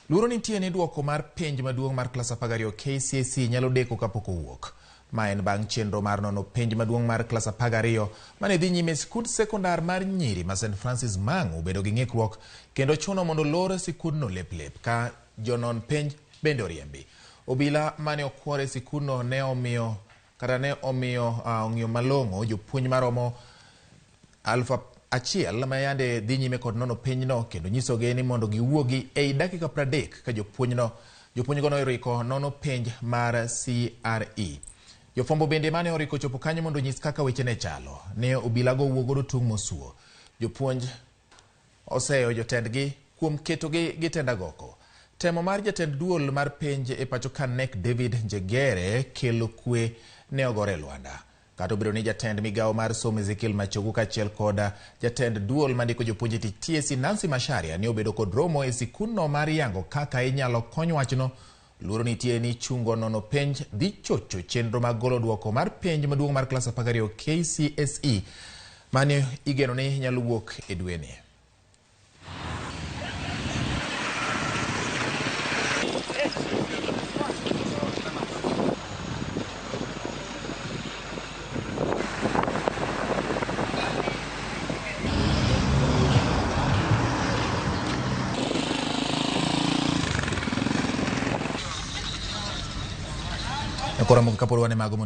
Luoro nitie ni duoko mar penj maduong' mar klas 12 KCSE nyalo deko kapok owuok. Ma en bang' chenro mar nono penj maduong' mar klas 12 mane dhi nyime sikund sekondar mar nyiri ma St. Francis Mang'u bedo gi ng'ikruok kendo chuno mondo lor sikundno lep ka jonon penj bende oriembi. Obila mane okwore sikundno ne omiyo ong'iyo malong'o jopuonj maromo 1,000 ma yande dhi nyime kod nono penjno kendo nyisogi ni mondo giwuogi ei dakika 30 ka jopuonjgo noriko nono penj mar CRE. Jofwambo bende mane oriko chopo kanyo mondo nyis kaka weche ne chalo. Ne obilago wuogodo tung' mosuo. Jopuonj oseyo jotendgi kuom ketogi gi tend agoko. Temo mar jatend duol mar penj e pacho ka NEC David Njegere kelo kwe ne ogore Luanda. Kata obedo ni jatend migawo mar somo Ezekiel Machogu kaachiel kod jatend duol mandiko jopuonj TSC Nancy Macharia ne obedo kod romo e sikundno mar yango kaka inyalo kony wachno. Luoro nitie ni chungo nono penj dhi chocho chenro mag golo duoko mar penj maduong' mar klas 12 KCSE mane igeno ni nyalo wuok e dweni. Kaporo wane mago